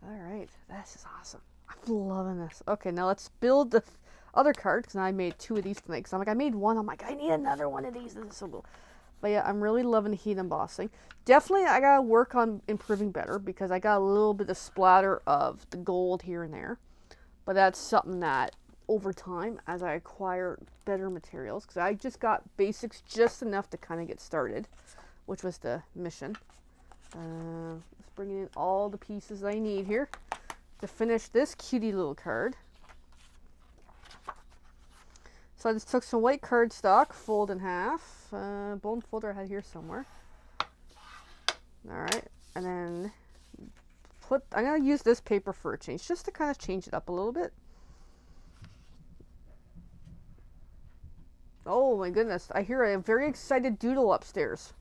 Alright, this is awesome. I'm loving this. Okay, now let's build the other card, because I made 2 of these tonight. Because I'm like, I made one. I'm like, I need another one of these. This is so cool. But yeah, I'm really loving the heat embossing. Definitely, I gotta work on improving better, because I got a little bit of splatter of the gold here and there. But that's something that, over time, as I acquire better materials, because I just got basics just enough to kind of get started, which was the mission. Let's bring in all the pieces I need here to finish this cutie little card. So I just took some white cardstock, fold in half, bone folder I had here somewhere. Alright, and then I'm going to use this paper for a change, just to kind of change it up a little bit. Oh my goodness, I hear a very excited doodle upstairs.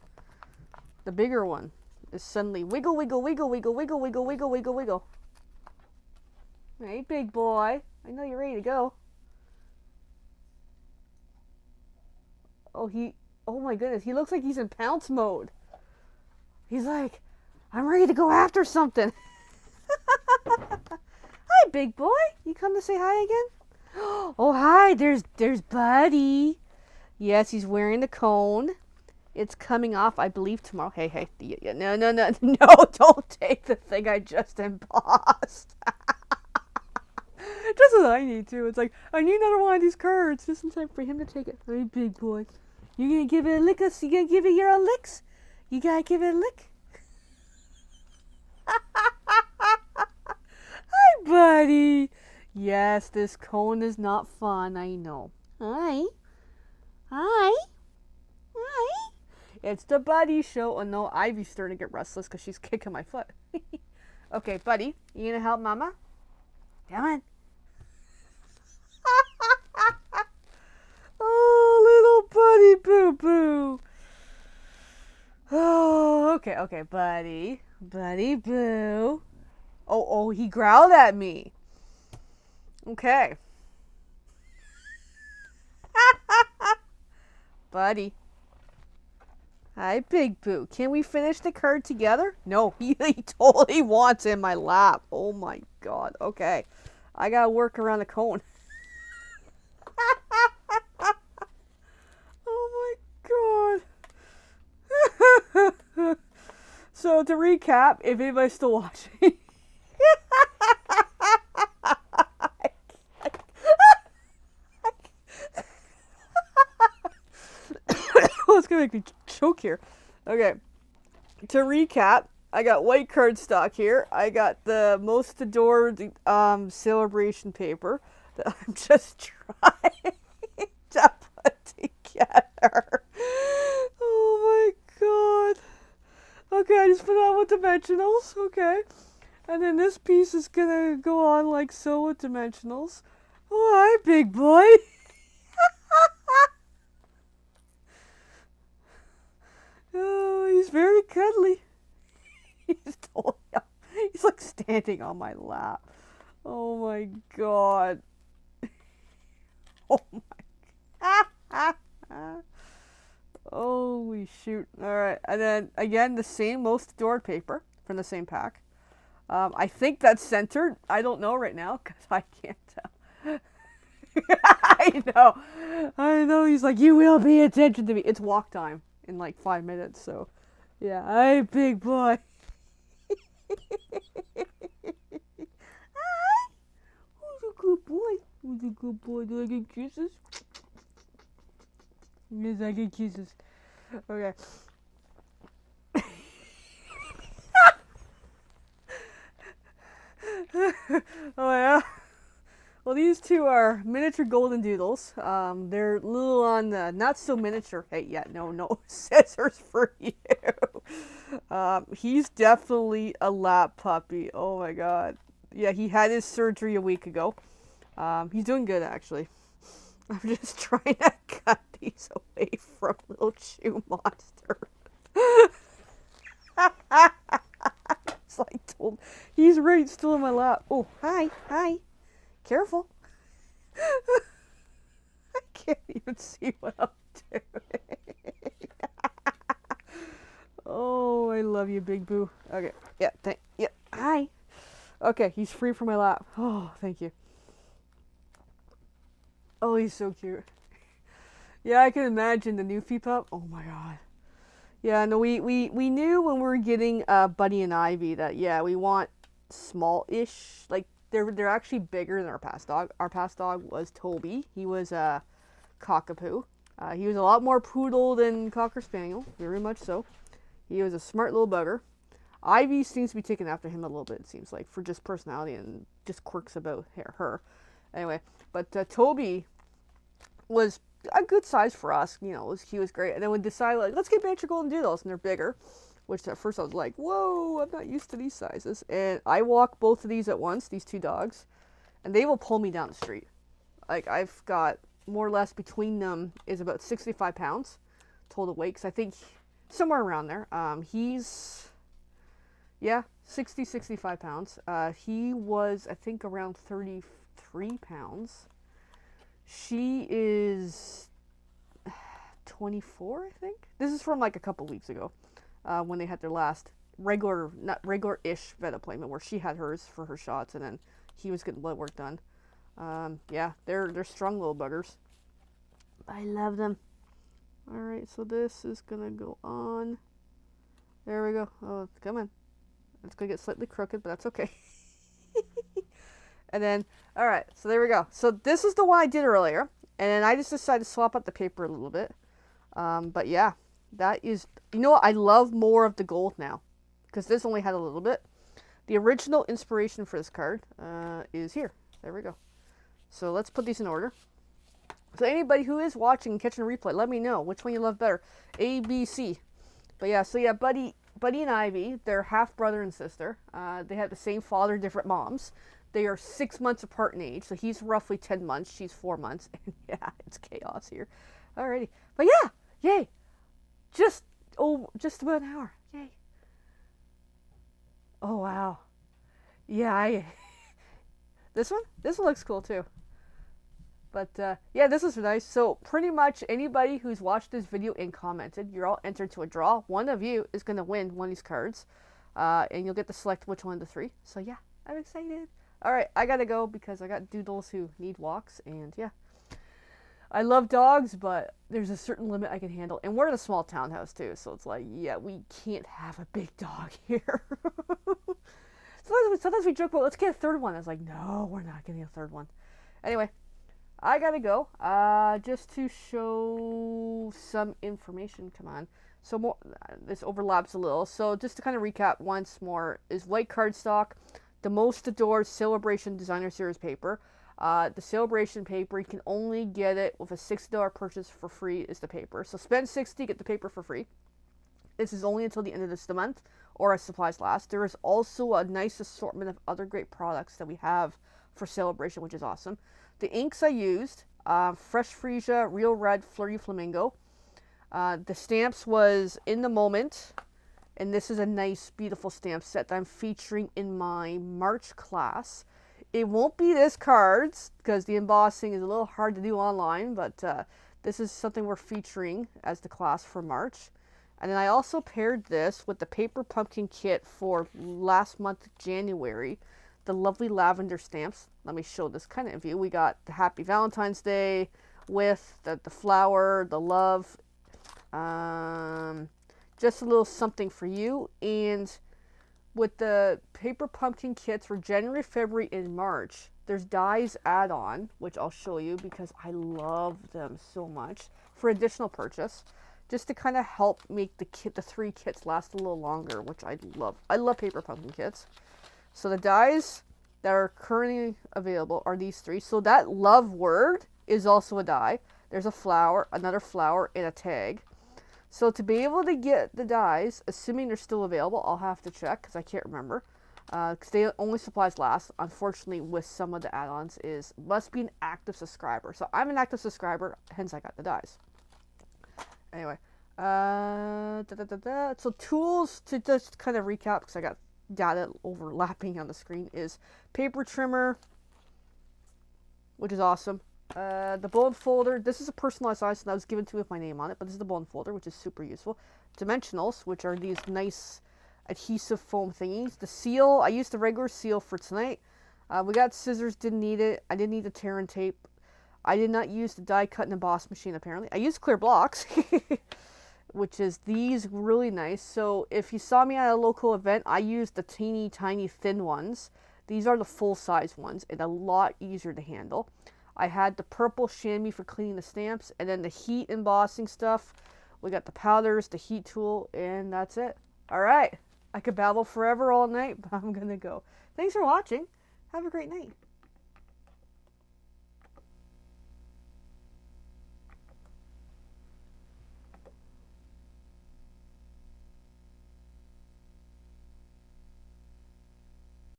The bigger one is suddenly wiggle, wiggle, wiggle, wiggle, wiggle, wiggle, wiggle, wiggle, wiggle. Hey, big boy. I know you're ready to go. Oh my goodness, he looks like he's in pounce mode. He's like, I'm ready to go after something. Hi, big boy. You come to say hi again? Oh, hi. There's Buddy. Yes, he's wearing the cone. It's coming off, I believe, tomorrow. Hey. No. No, don't take the thing I just embossed. Just as I need to. It's like, I need another one of these cards just in time for him to take it. Hey, big boy. You gonna give it a lick? You gonna give it your own licks? You gotta give it a lick? Hi, buddy. Yes, this cone is not fun, I know. Hi. It's the Buddy show. Oh no, Ivy's starting to get restless because she's kicking my foot. Okay, Buddy, you gonna help Mama? Come on. Oh, little Buddy boo-boo. Oh, okay, Buddy. Buddy boo. Oh, he growled at me. Okay. Buddy. Hi, Big Boo. Can we finish the card together? No, he totally wants in my lap. Oh my god. Okay. I gotta work around the cone. Oh my god. So to recap, if anybody's still watching. Oh, it's gonna make me choke here. Okay. To recap, I got white cardstock here. I got the Most Adored Sale-a-bration paper that I'm just trying to put together. Oh my god. Okay, I just put it on with dimensionals. Okay. And then this piece is gonna go on like so with dimensionals. Oh, hi, big boy. Oh, he's very cuddly. He's like standing on my lap. Oh my god. Oh my. Holy shoot. Alright, and then again, the same Most Adored paper from the same pack. I think that's centered. I don't know right now because I can't tell. I know. He's like, you will pay attention to me. It's walk time in like 5 minutes, so yeah. Hi, big boy. Hi. Who's a good boy? Who's a good boy? Do I get kisses? Yes, I get kisses. Okay. Oh yeah. Well, these two are miniature golden doodles. They're little on the not so miniature. Hey, yeah, no scissors for you. He's definitely a lap puppy. Oh my god. Yeah, he had his surgery a week ago. He's doing good actually. I'm just trying to cut these away from little shoe monster. It's like he's right still in my lap. Oh, hi. Careful. I can't even see what I'm doing. Oh, I love you, Big Boo. Okay. Yeah. Hi. Okay, he's free from my lap. Oh, thank you. Oh, he's so cute. Yeah, I can imagine the Newfie pup. Oh my god. Yeah, no, we knew when we were getting Buddy and Ivy that yeah, we want small-ish. Like they're actually bigger than our past dog. Our past dog was Toby. He was a cockapoo. He was a lot more poodle than cocker spaniel, very much so. He was a smart little bugger. Ivy seems to be taking after him a little bit, it seems like, for just personality and just quirks about her. Anyway, but Toby was a good size for us. You know, he was great. And then we decided, like, let's get miniature golden doodles, and they're bigger. Which at first I was like, whoa, I'm not used to these sizes. And I walk both of these at once, these two dogs, and they will pull me down the street. Like, I've got more or less between them is about 65 pounds total weight. Cause I think somewhere around there. He's, 65 pounds. He was, I think, around 33 pounds. She is 24, I think. This is from like a couple weeks ago. When they had their last regular-ish vet appointment where she had hers for her shots, and then he was getting blood work done. Yeah, they're strong little buggers. I love them. All right, so this is gonna go on. There we go. Oh, come on. It's gonna get slightly crooked, but that's okay. And then, all right, so there we go. So this is the one I did earlier, and then I just decided to swap out the paper a little bit. But yeah, that is, you know what? I love more of the gold now, because this only had a little bit. The original inspiration for this card is here. There we go. So let's put these in order. So anybody who is watching and catching a replay, let me know which one you love better, A, B, C. But yeah, so yeah, Buddy and Ivy, they're half brother and sister. They have the same father, different moms. They are 6 months apart in age, so he's roughly 10 months, she's 4 months. And yeah, it's chaos here. Alrighty. But yeah, yay. Just about an hour. Yay. Oh wow. Yeah, this one looks cool too. But yeah, this is nice. So pretty much anybody who's watched this video and commented, you're all entered to a draw. One of you is going to win one of these cards. And you'll get to select which one of the three. So yeah, I'm excited. Alright, I gotta go because I got doodles who need walks. And yeah, I love dogs, but there's a certain limit I can handle. And we're in a small townhouse too. So it's like, yeah, we can't have a big dog here. Sometimes we joke about, let's get a third one. I was like, no, we're not getting a third one. Anyway. I gotta go, just to show some information, come on. So more, this overlaps a little. So just to kind of recap once more, is white cardstock, the Most Adored Sale-a-bration Designer Series paper. The Sale-a-bration paper, you can only get it with a $60 purchase for free is the paper. So spend $60, get the paper for free. This is only until the end of this month, or as supplies last. There is also a nice assortment of other great products that we have for Sale-a-bration, which is awesome. The inks I used, Fresh Freesia, Real Red, Flirty Flamingo. The stamps was In the Moment, and this is a nice, beautiful stamp set that I'm featuring in my March class. It won't be this cards, because the embossing is a little hard to do online, but this is something we're featuring as the class for March. And then I also paired this with the Paper Pumpkin kit for last month, January. The lovely lavender stamps. Let me show this kind of view. We got the Happy Valentine's Day with the flower, the love, just a little something for you. And with the Paper Pumpkin kits for January, February, and March, there's dies add-on, which I'll show you because I love them so much, for additional purchase, just to kind of help make the three kits last a little longer, which I love. I love Paper Pumpkin kits. So the dies that are currently available are these three. So that love word is also a die. There's a flower, another flower, and a tag. So to be able to get the dies, assuming they're still available, I'll have to check because I can't remember. Because they only supplies last. Unfortunately, with some of the add-ons is must be an active subscriber. So I'm an active subscriber, hence I got the dies. Anyway, so tools to just kind of recap because I got data overlapping on the screen is paper trimmer, which is awesome. The bone folder, this is a personalized size that was given to me with my name on it, but this is the bone folder, which is super useful. Dimensionals, which are these nice adhesive foam thingies. The seal, I used the regular seal for tonight. We got scissors, didn't need it. I didn't need the tear and tape. I did not use the die cut and emboss machine apparently. I used clear blocks. Which is these really nice. So if you saw me at a local event, I used the teeny tiny thin ones. These are the full size ones and a lot easier to handle. I had the purple chamois for cleaning the stamps, and then the heat embossing stuff. We got the powders, the heat tool, and that's it. All right, I could babble forever all night, but I'm gonna go. Thanks for watching. Have a great night.